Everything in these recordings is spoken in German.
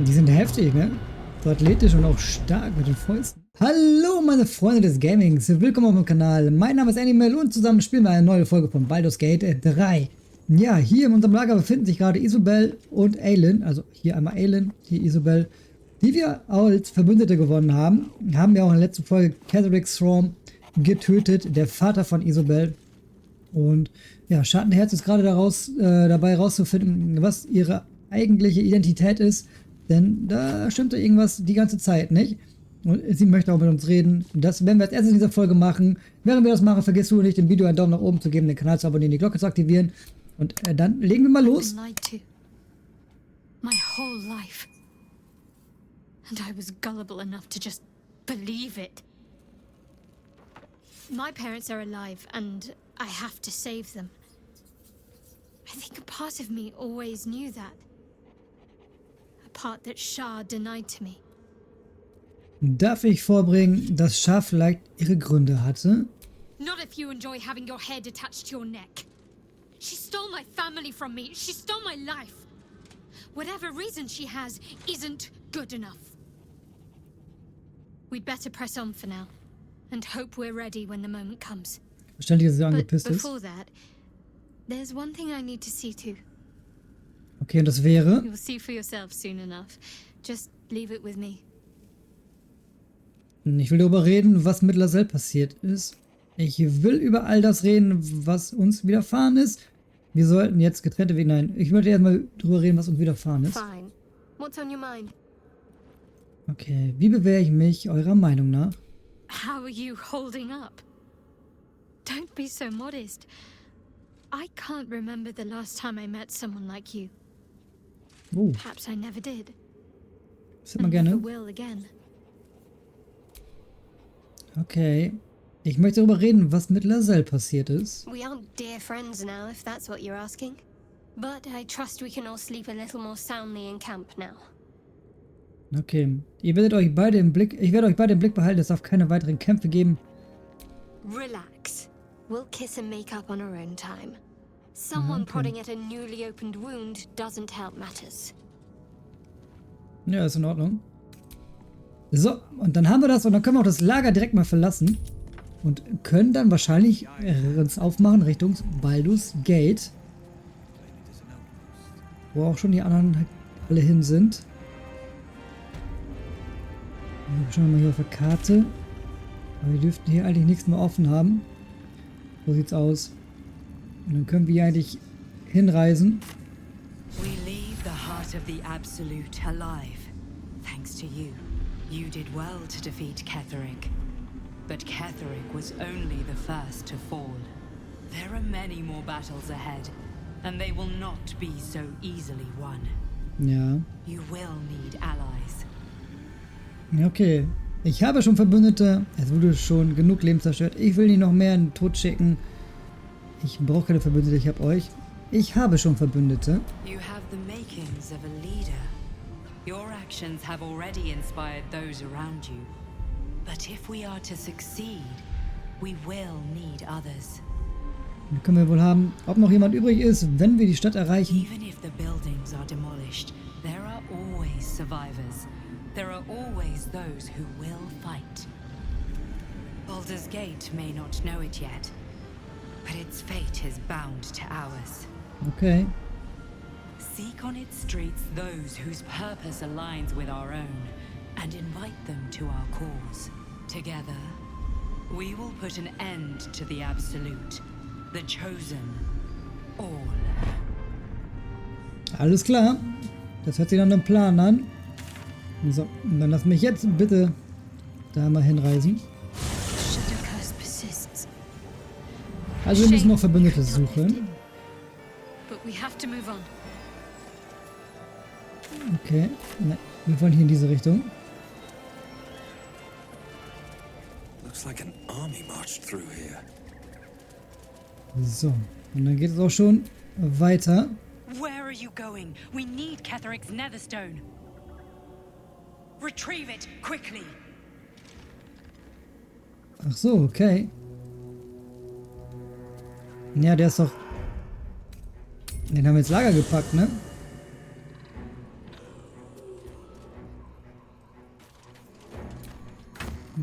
Die sind heftig, ne? So athletisch und auch stark mit den Fäusten. Hallo meine Freunde des Gamings, willkommen auf meinem Kanal. Mein Name ist Animal und zusammen spielen wir eine neue Folge von Baldurs Gate 3. Ja, hier in unserem Lager befinden sich gerade Isobel und Eilen, also hier einmal Eilen, hier Isobel, die wir als Verbündete gewonnen haben. Haben wir auch in der letzten Folge Thrawn getötet, der Vater von Isobel. Und ja, Schattenherz ist gerade dabei rauszufinden, was ihre eigentliche Identität ist. Denn da stimmte irgendwas die ganze Zeit nicht. Und sie möchte auch mit uns reden. Das werden wir als erstes in dieser Folge machen. Während wir das machen, vergisst du nicht, dem Video einen Daumen nach oben zu geben, den Kanal zu abonnieren, die Glocke zu aktivieren. Und dann legen wir mal los. My whole life. And I was gullible enough to just believe it. My parents are alive and I have to save them. I think a part of me always knew that. A part that Shah denied to me. Darf ich vorbringen, dass Shah vielleicht ihre Gründe hatte? Not if you enjoy having your head attached to your neck. She stole my family from me. She stole my life. Whatever reason she has isn't good enough. We'd better press on for now and hope we're ready when the moment comes. Verständlich, dass sie But angepisst ist. before that, there's one thing I need to see to. Okay, und das wäre? You'll see for yourself soon enough. Just leave it with me. Ich will darüber reden, was mit Laselle passiert ist. Ich will über all das reden, was uns widerfahren ist. Wir sollten jetzt getrennte Wege. Nein, ich möchte erstmal darüber reden, was uns widerfahren ist. Fine. What's on your mind? Okay, wie bewähre ich mich eurer Meinung nach? How are you holding up? Don't be so modest. I can't remember the last time I met someone like you. Oh, Perhaps I never did. das hätte man And gerne. never will again. Okay. Ich möchte darüber reden, was mit Laselle passiert ist. We aren't dear friends now, if that's what you're asking. But I trust we can all sleep a little more soundly in camp now. Okay. Ihr werdet euch beide im Blick. Ich werde euch beide im Blick behalten. Es darf keine weiteren Kämpfe geben. Relax. We'll kiss and make up on our own time. Someone prodding at a newly opened wound doesn't help matters. Ja, ist in Ordnung. So, und dann haben wir das und dann können wir auch das Lager direkt mal verlassen. Und können dann wahrscheinlich uns aufmachen Richtung Baldurs Gate. Wo auch schon die anderen alle hin sind. Wir schauen mal hier auf der Karte. Aber wir dürften hier eigentlich nichts mehr offen haben. So sieht's aus. Und dann können wir hier eigentlich hinreisen. We leave the heart of the Absolute alive, thanks to you. You did well to defeat Ketheric. But Ketheric was only the first to fall. There are many more battles ahead, and they will not be so easily won. Ja. You will need allies. Okay. Ich habe schon Verbündete. Es wurde schon genug Leben zerstört. Ich will nicht noch mehr in den Tod schicken. Ich brauche keine Verbündete, ich habe euch. Ich habe schon Verbündete. You have the makings of a leader. Your actions have already inspired those around you. But if we are to succeed, we will need others. Dann können wir wohl haben, ob noch jemand übrig ist, wenn wir die Stadt erreichen. Even if the buildings are demolished, there are always survivors. There are always those who will fight. Baldur's Gate may not know it yet, but its fate is bound to ours. Okay. Seek on its streets those whose purpose aligns with our own, and invite them to our cause. Together, we will put an end to the Absolute, the Chosen, all. Alles klar. Das hört sich nach einem Plan an. So, und dann lass mich jetzt bitte da mal hinreisen. Shadow curse persists. Also wir müssen noch Verbündete suchen. But we have to move on. Okay. Ne, wir wollen hier in diese Richtung. Looks like an army marched through here. So, und dann geht es auch schon weiter. Where are you going? We need Ketheric's Netherstone. Retrieve it quickly. Ach so, okay. Ja, der ist doch... Den haben wir ins Lager gepackt, ne?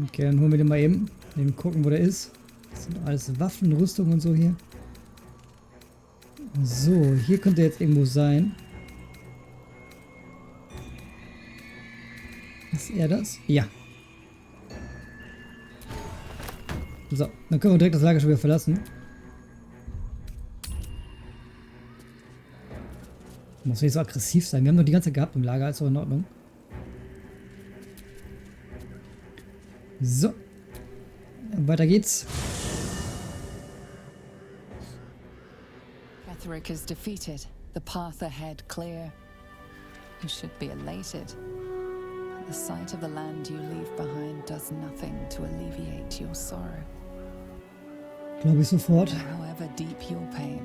Okay, dann holen wir den mal eben. Eben gucken, wo der ist. Das sind alles Waffen, Rüstung und so hier. So, hier könnte er jetzt irgendwo sein. Ist er das? Ja. So, dann können wir direkt das Lager schon wieder verlassen. Muss nicht so aggressiv sein. Wir haben noch die ganze Zeit gehabt im Lager, ist auch in Ordnung. So. Weiter geht's. Ketheric is defeated, the path ahead clear. You should be elated. But the sight of the land you leave behind does nothing to alleviate your sorrow. Glaube ich sofort. However deep your pain,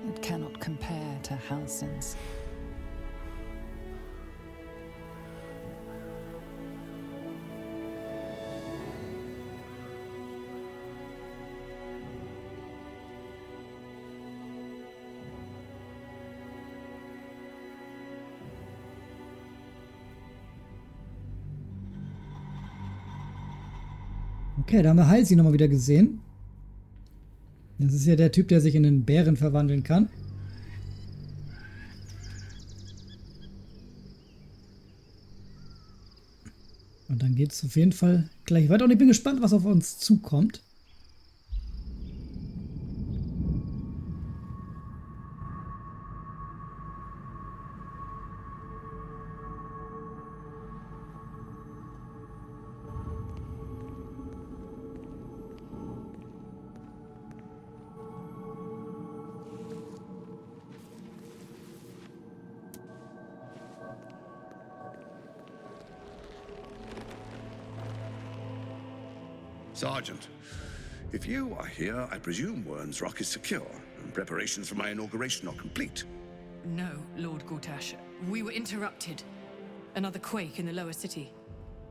it cannot compare to Halsin's. Okay, da haben wir Halsi nochmal wieder gesehen. Das ist ja der Typ, der sich in einen Bären verwandeln kann. Und dann geht es auf jeden Fall gleich weiter. Und ich bin gespannt, was auf uns zukommt. Sergeant, if you are here, I presume Wern's Rock is secure, and preparations for my inauguration are complete. No, Lord Gortash. We were interrupted. Another quake in the lower city.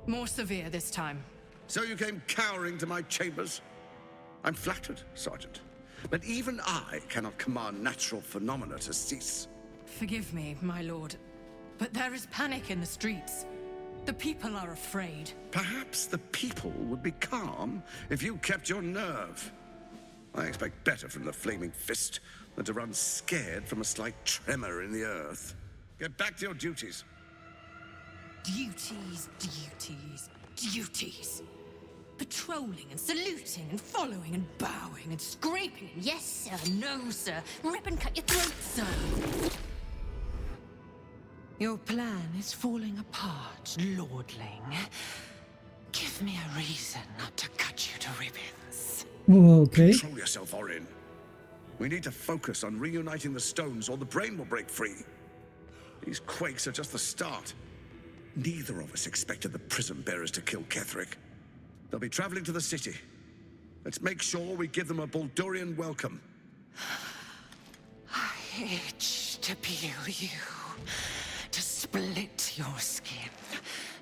More severe this time. So you came cowering to my chambers? I'm flattered, Sergeant. But even I cannot command natural phenomena to cease. Forgive me, my lord, but there is panic in the streets. The people are afraid. Perhaps the people would be calm if you kept your nerve. I expect better from the flaming fist than to run scared from a slight tremor in the earth. Get back to your duties. Duties, duties, duties. Patrolling and saluting and following and bowing and scraping. Yes, sir. No, sir. Rip and cut your throat, sir. Your plan is falling apart, lordling. Give me a reason not to cut you to ribbons. Oh, okay. Control yourself, Orin. We need to focus on reuniting the stones or the brain will break free. These quakes are just the start. Neither of us expected the prison bearers to kill Ketheric. They'll be traveling to the city. Let's make sure we give them a Baldurian welcome. I itch to peel you, to split your skin,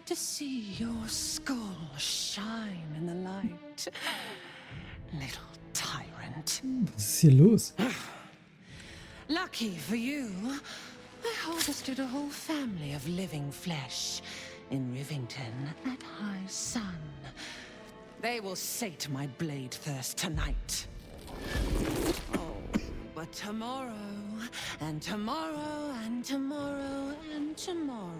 to see your skull shine in the light. Little tyrant. Was ist hier los? Lucky for you, I harvested a whole family of living flesh in Rivington at high sun. They will sate my blade thirst tonight. Oh, but tomorrow, and tomorrow, and tomorrow, and tomorrow,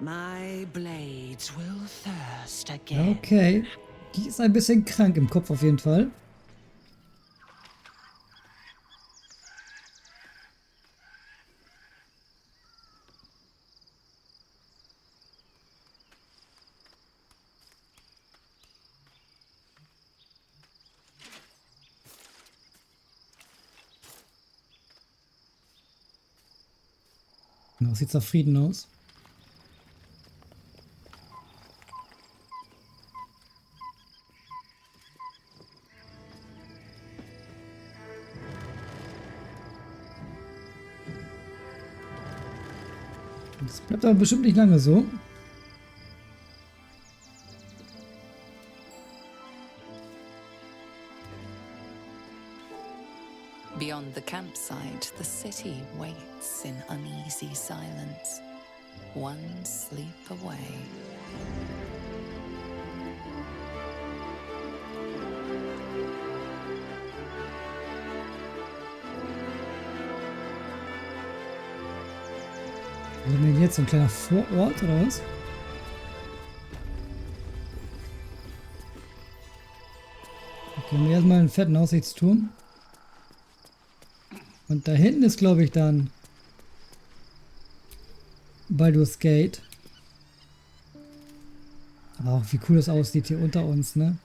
my blades will thirst again. Okay. Die ist ein bisschen krank im Kopf auf jeden Fall. Das sieht zufrieden aus. Das bleibt aber bestimmt nicht lange so. Beyond the campsite, the city waits in uneasy silence, one sleep away. jetzt? So ein kleiner Vorort oder was? Okay, haben wir erstmal einen fetten Aussichtsturm. Und da hinten ist, glaube ich, dann Baldurs Gate. Aber auch wie cool das aussieht hier unter uns, ne?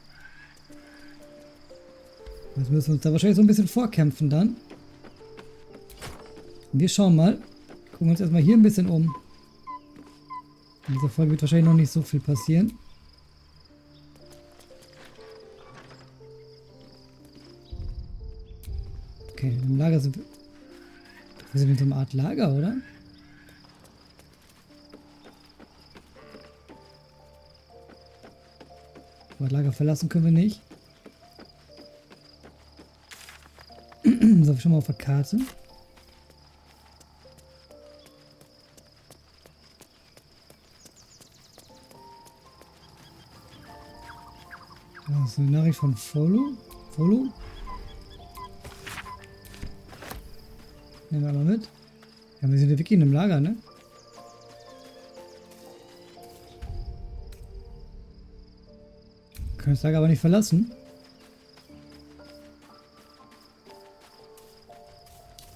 Jetzt müssen wir uns da wahrscheinlich so ein bisschen vorkämpfen dann. Wir schauen mal. Gucken uns erstmal hier ein bisschen um. In dieser Folge wird wahrscheinlich noch nicht so viel passieren. Okay, im Lager sind wir. Wir sind in so einer Art Lager, oder? Aber Lager verlassen können wir nicht. So, schon mal auf der Karte. Das ist eine Nachricht von Follow. Nehmen wir mal mit. Ja, wir sind ja wirklich in einem Lager, ne? Wir können das Lager aber nicht verlassen.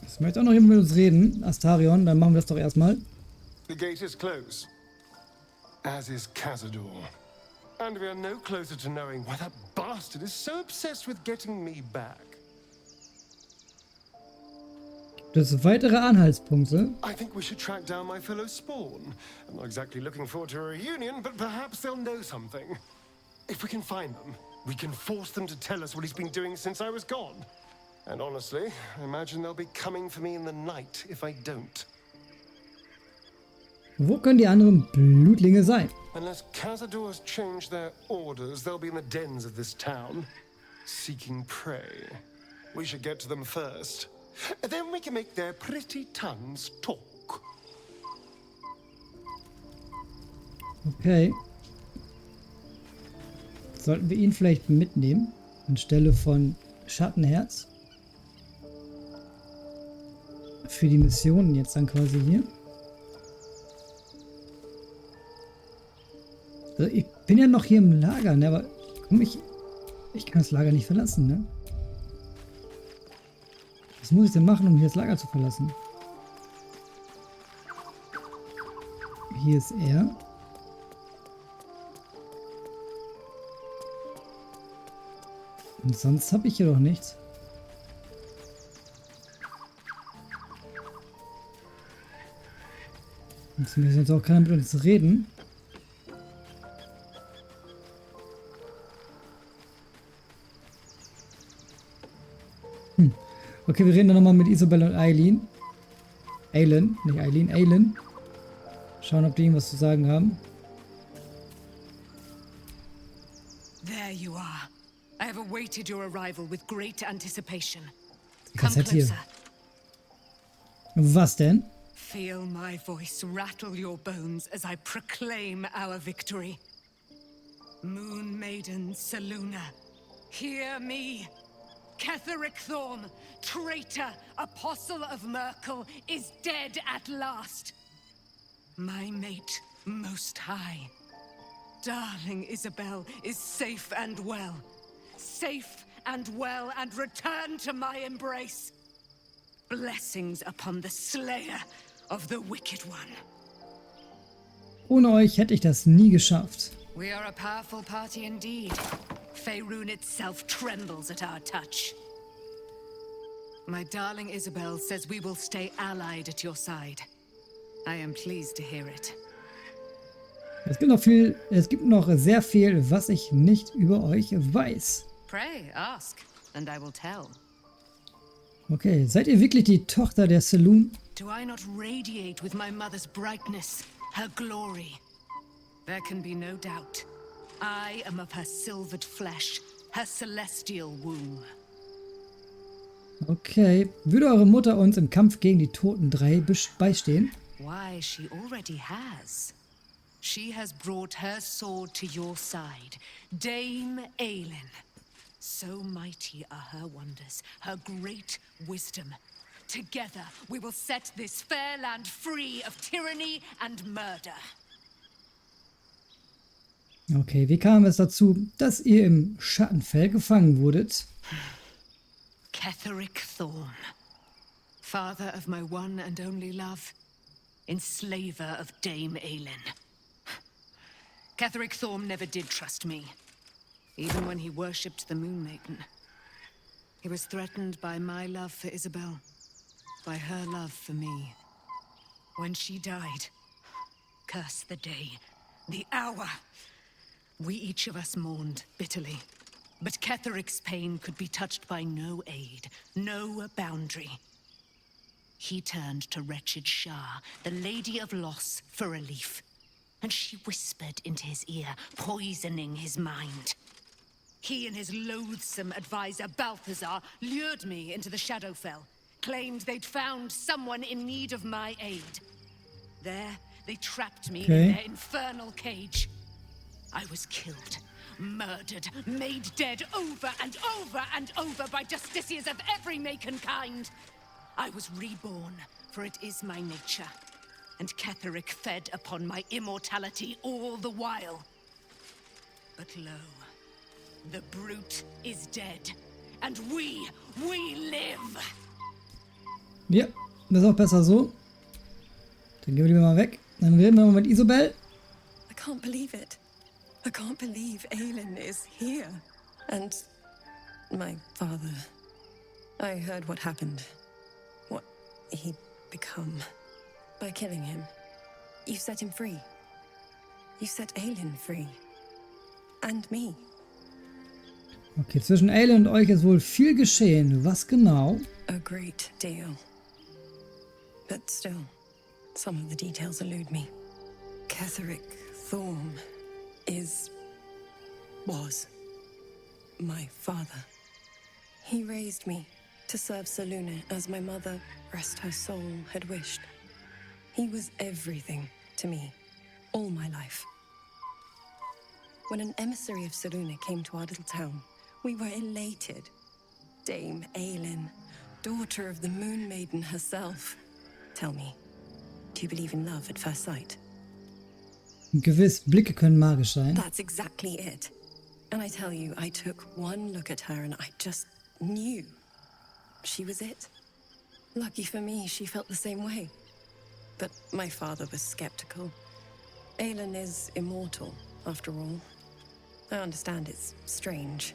Jetzt möchte auch noch jemand mit uns reden. Astarion, dann machen wir das doch erstmal. The gate is closed, as is Cazador. And we are no closer to knowing why that bastard is so obsessed with getting me back. Das sind weitere Anhaltspunkte. I think we should track down my fellow Spawn. I'm not exactly looking forward to a reunion, but perhaps they'll know something. If we can find them, we can force them to tell us what he's been doing since I was gone. And honestly, I imagine they'll be coming for me in the night if I don't. Wo können die anderen Blutlinge sein? Unless Cazador has changed their orders, they'll be in the dens of this town, seeking prey. We should get to them first. Then we can make their pretty tongues talk. Okay. Sollten wir ihn vielleicht mitnehmen? Anstelle von Schattenherz? Für die Missionen jetzt dann quasi hier. Also ich bin ja noch hier im Lager, ne? Aber komm, ich kann das Lager nicht verlassen, ne? Was muss ich denn machen, um hier das Lager zu verlassen? Hier ist er. Und sonst habe ich hier doch nichts. Jetzt müssen jetzt auch keiner mit uns reden. Okay, wir reden dann nochmal mit Isabel und eilen. Nicht Eileen, eilen. Schauen, ob die irgendwas zu sagen haben. There you are. I have awaited your arrival with great anticipation. Was Come hat hier? closer. Was denn? Feel my voice rattle your bones as I proclaim our victory. Moon Maiden Seluna, hear me. Ketheric Thorm, traitor, apostle of Merkel, is dead at last. My mate, most high. Darling Isabel is safe and well. Safe and well and returned to my embrace. Blessings upon the slayer of the wicked one. Ohne euch hätte ich das nie geschafft. We are a powerful party indeed. Faerun itself trembles at our touch. My darling Isabel says we will stay allied at your side. I am pleased to hear it. Es gibt noch sehr viel, was ich nicht über euch weiß. Pray, ask, and I will tell. Okay, seid ihr wirklich die Tochter der Saloon? Do I not radiate with my mother's brightness, her glory? There can be no doubt. I am of her silvered flesh, her celestial womb. Okay, würde eure Mutter uns im Kampf gegen die Toten 3 beistehen? Why, she already has. She has brought her sword to your side, Dame Eilen. So mighty are her wonders, her great wisdom. Together, we will set this fair land free of tyranny and murder. Okay, wie kam es dazu, dass ihr im Schattenfell gefangen wurdet? Ketherick Thorm, father of my one and only love, enslaver of Dame Eilen. Ketherick Thorm never did trust me, even when he worshipped the Moon Maiden. He was threatened by my love for Isabel, by her love for me. When she died, curse the day, the hour. We each of us mourned bitterly. But Ketherick's pain could be touched by no aid, no boundary. He turned to wretched Shah, the Lady of Loss, for relief. And she whispered into his ear, poisoning his mind. He and his loathsome advisor, Balthazar, lured me into the Shadowfell, claimed they'd found someone in need of my aid. There, they trapped me in their infernal cage. I was killed, murdered, made dead over and over and over by justiciars of every make and kind. I was reborn, for it is my nature. And Ketherick fed upon my immortality all the while. But lo, the brute is dead, and we live! Ja, das ist auch besser so. Dann gehen wir lieber mal weg. Dann reden wir mal mit Isabel. I can't believe it. I can't believe Eilen is here. And my father. I heard what happened. What he'd become. By killing him. You set him free. You set Eilen free. And me. Okay, zwischen Eilen und euch ist wohl viel geschehen. Was genau? A great deal. But still, some of the details elude me. Ketherick Thorm was my father. He raised me to serve Selûne as my mother, rest her soul, had wished. He was everything to me, all my life. When an emissary of Selûne came to our little town, we were elated. Dame Eilen, daughter of the Moon Maiden herself. Tell me, do you believe in love at first sight? Gewiss, Blicke können magisch sein. That's exactly it. And I tell you, I took one look at her and I just knew she was it. Lucky for me, she felt the same way. But my father was skeptical. Eilen is immortal, after all. I understand it's strange.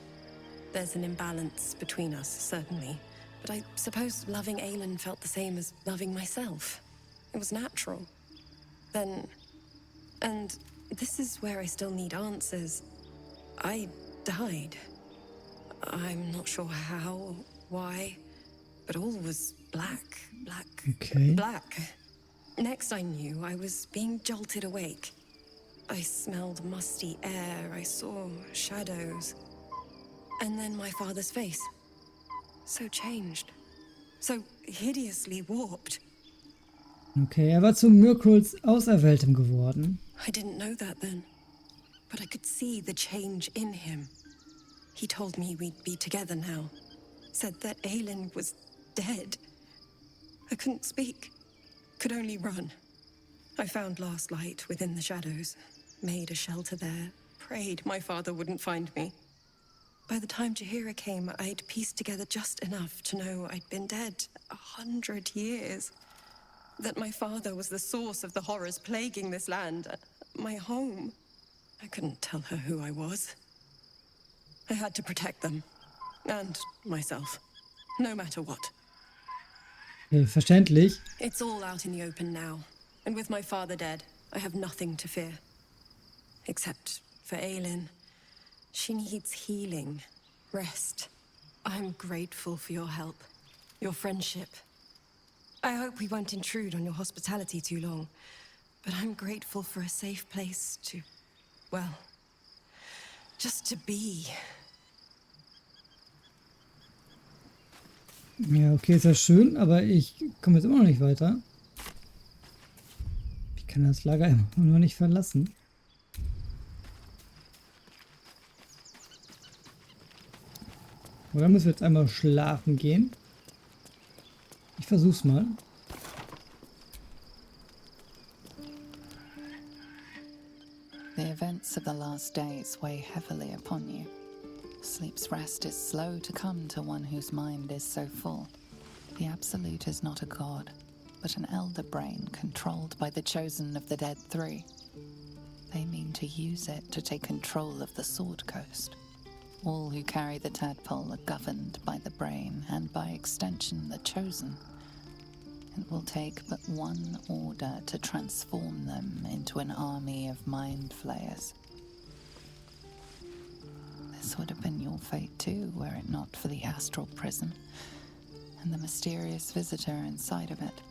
There's an imbalance between us, certainly. But I suppose loving Eilen felt the same as loving myself. It was natural. Then... And this is where I still need answers. I died. I'm not sure how, why, but all was black. Okay. Black. Next I knew, I was being jolted awake. I smelled musty air, I saw shadows. And then my father's face. So changed. So hideously warped. Okay, war zu Myrkuls Auserwähltem geworden. I didn't know that then. But I could see the change in him. He told me we'd be together now. Said that Eilen was dead. I couldn't speak. Could only run. I found last light within the shadows. Made a shelter there. Prayed my father wouldn't find me. By the time Kehre came, I'd pieced together just enough to know I'd been dead 100 years. That my father was the source of the horrors plaguing this land. My home. I couldn't tell her who I was. I had to protect them. And myself. No matter what. Okay, verständlich. It's all out in the open now. And with my father dead, I have nothing to fear. Except for Eilen. She needs healing. Rest. I'm grateful for your help. Your friendship. I hope we won't intrude on your hospitality too long. But I'm grateful for a safe place to... well... just to be. Ja, okay, ist ja schön, aber ich komme jetzt immer noch nicht weiter. Ich kann das Lager immer noch nicht verlassen. Oder müssen wir jetzt einmal schlafen gehen? Ich versuch's mal. The events of the last days weigh heavily upon you. Sleep's rest is slow to come to one whose mind is so full. The Absolute is not a god, but an elder brain controlled by the chosen of the Dead Three. They mean to use it to take control of the Sword Coast. All who carry the tadpole are governed by the brain and by extension the chosen. It will take but one order to transform them into an army of mind flayers. This would have been your fate too, were it not for the astral prison and the mysterious visitor inside of it.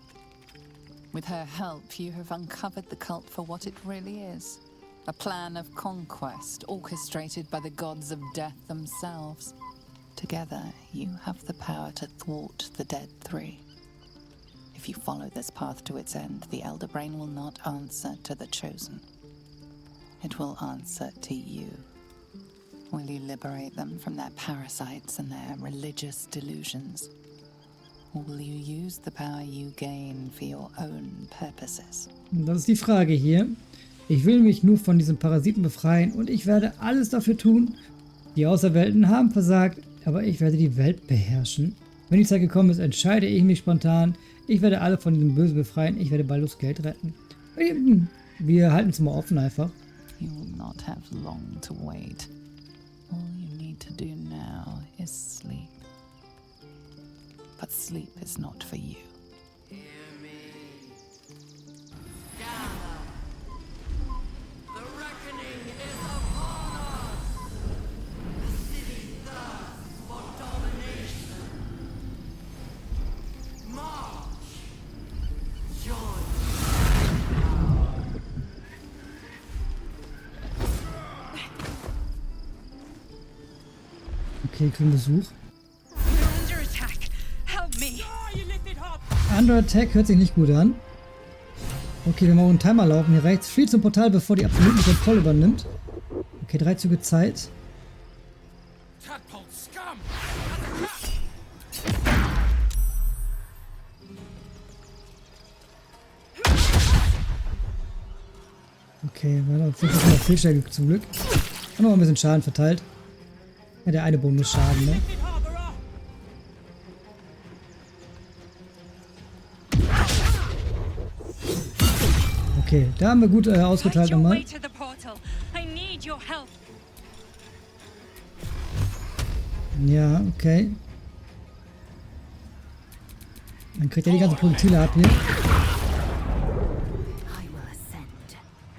With her help, you have uncovered the cult for what it really is. A plan of conquest orchestrated by the gods of death themselves. Together, you have the power to thwart the Dead Three. If you follow this path to its end, the Elder Brain will not answer to the Chosen. It will answer to you. Will you liberate them from their parasites and their religious delusions? Or will you use the power you gain for your own purposes? Das ist die Frage hier. Ich will mich nur von diesen Parasiten befreien und ich werde alles dafür tun. Die Auserwählten haben versagt, aber ich werde die Welt beherrschen. Wenn die Zeit gekommen ist, entscheide ich mich spontan. Ich werde alle von diesem Bösen befreien. Ich werde Baldurs Geld retten. Wir halten es mal offen einfach. You will not have long to wait. All you need to do now is sleep. But sleep is not for you. Okay, kriegen Besuch. Under Attack hört sich nicht gut an. Okay, wir machen einen Timer laufen hier rechts. Flieht zum Portal, bevor die absolute Kontrolle übernimmt. Okay, 3 Züge Zeit. Okay, war auf jeden Fall noch Fehlstelle zum Glück. Haben noch ein bisschen Schaden verteilt. Ja, der eine Bonusschaden, ne? Okay, da haben wir gut ausgeteilt nochmal. Ja, okay. Dann kriegt er die ganzen Projektile ab hier.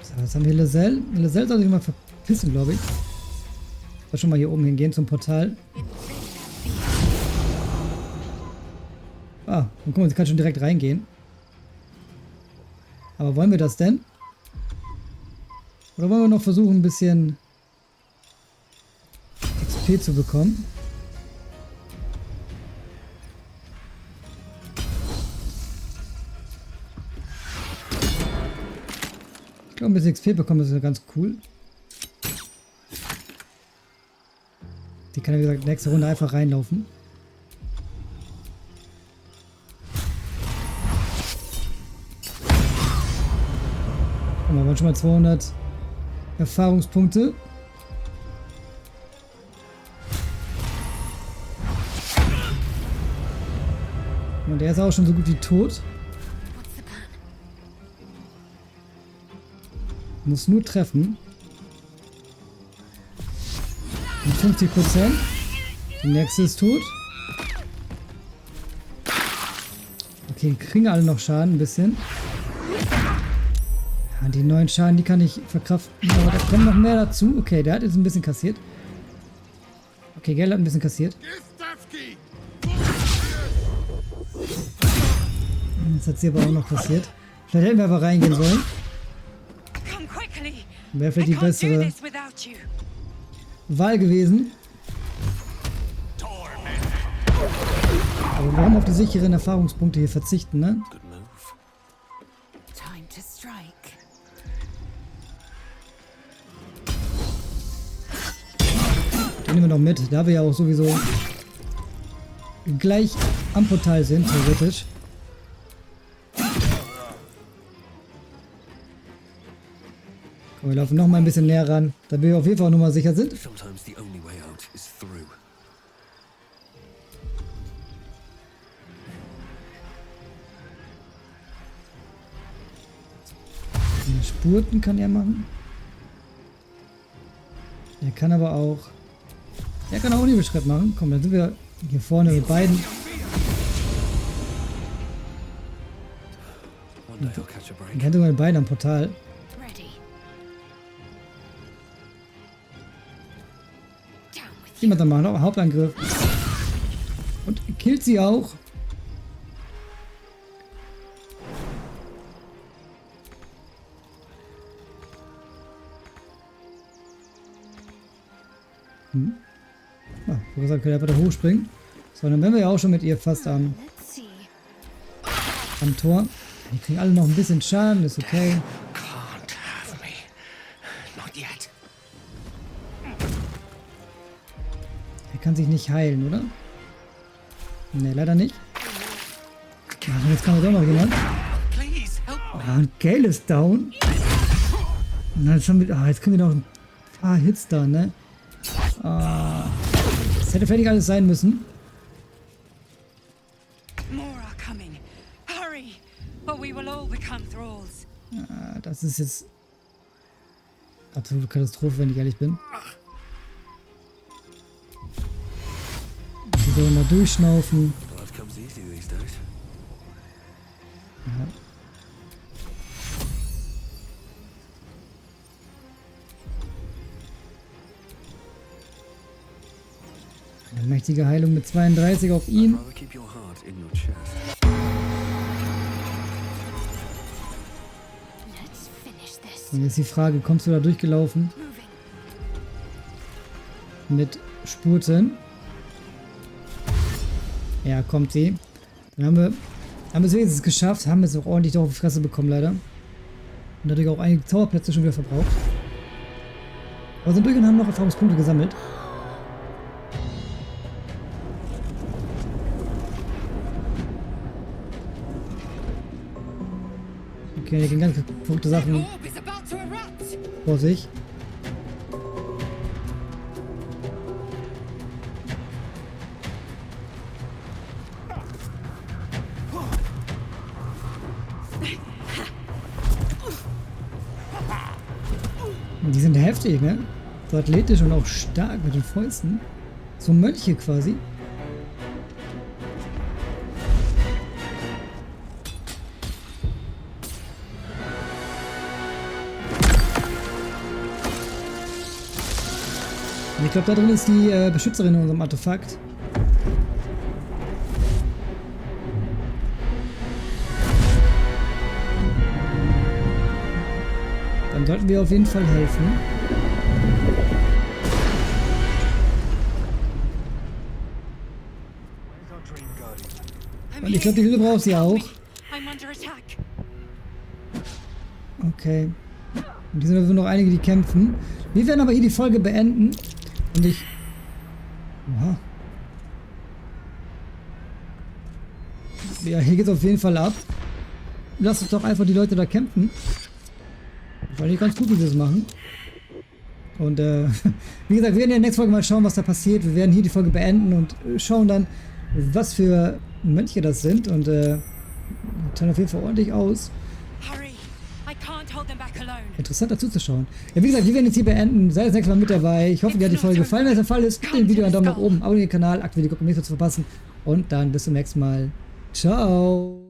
So, was haben wir? Lizelle. Lizelle soll sich mal verpissen, glaube ich. Ich will schon mal hier oben hingehen zum Portal. Ah, und guck mal, sie kann schon direkt reingehen. Aber wollen wir das denn? Oder wollen wir noch versuchen, ein bisschen XP zu bekommen? Ich glaube, ein bisschen XP bekommen ist ja ganz cool. Die kann ja, wie gesagt, nächste Runde einfach reinlaufen. Guck mal, wir haben schon mal 200 Erfahrungspunkte. Und der ist auch schon so gut wie tot. Muss nur treffen. 50%. Die nächste ist tot. Okay, kriegen alle noch Schaden, ein bisschen. Ja, die neuen Schaden, die kann ich verkraften. Aber da kommt noch mehr dazu. Okay, der hat jetzt ein bisschen kassiert. Okay, Geld hat ein bisschen kassiert. Jetzt hat sie aber auch noch passiert. Vielleicht hätten wir aber reingehen sollen. Wäre vielleicht die bessere Wahl gewesen. Aber warum auf die sicheren Erfahrungspunkte hier verzichten, ne? Den nehmen wir noch mit, da wir ja auch sowieso gleich am Portal sind, theoretisch. Komm, wir laufen noch mal ein bisschen näher ran, damit wir auf jeden Fall nochmal sicher sind. Sometimes the only way out is through. Die Spurten kann er machen. Er kann aber auch... Er kann auch Nebelschritt machen. Komm, dann sind wir hier vorne mit beiden. One day I'll catch a break. Dann sind wir mit beiden am Portal. Jemand dann mal Hauptangriff. Und killt sie auch. Ah, wo gesagt, können wir einfach da hochspringen. So, dann wären wir ja auch schon mit ihr fast am Tor. Die kriegen alle noch ein bisschen Schaden, ist okay. Can't have me. Not yet. Er kann sich nicht heilen, oder? Ne, leider nicht. Ach, jetzt kann doch noch jemand. Please help me. Ah, und Gale ist down. Und dann schon mit, jetzt können wir noch ein paar Hits da, ne? Das hätte fertig alles sein müssen. More are coming. Hurry, or we will all become thralls. Das ist jetzt absolute Katastrophe, wenn ich ehrlich bin. Die sollen mal durchschnaufen. Life comes easy these days. Ja. Eine mächtige Heilung mit 32 auf ihn. Rather keep your heart in your chest. Let's finish this. Und jetzt die Frage, kommst du da durchgelaufen? Mit Spurten. Ja, kommt sie. Dann haben wir es wenigstens geschafft, haben es auch ordentlich auf die Fresse bekommen, leider. Und dadurch auch einige Zauberplätze schon wieder verbraucht. Aber sind durch und haben noch Erfahrungspunkte gesammelt. Okay, hier gehen ganz verrückte Sachen vor sich. Und die sind heftig, ne? So athletisch und auch stark mit den Fäusten. So Mönche quasi. Und ich glaube, da drin ist die Beschützerin in unserem Artefakt. Dann sollten wir auf jeden Fall helfen. Und ich glaube, die Hilfe braucht sie auch. Okay. Und hier sind noch einige, die kämpfen. Wir werden aber hier die Folge beenden. Und ich... Oha. Ja, hier geht's auf jeden Fall ab. Lass uns doch einfach die Leute da kämpfen. Weil ich ganz gut, wie sie das machen. Und wie gesagt, wir werden in der nächsten Folge mal schauen, was da passiert. Wir werden hier die Folge beenden und schauen dann, was für Mönche das sind. Und schauen auf jeden Fall ordentlich aus. Interessant dazu zu schauen. Ja, wie gesagt, wir werden jetzt hier beenden. Seid das nächste Mal mit dabei. Ich hoffe, dir hat die Folge gefallen. Wenn es der Fall ist, gib dem Video einen Daumen nach oben, abonniert den Kanal, aktiviert die Glocke, um nichts zu verpassen. Und dann bis zum nächsten Mal. Ciao.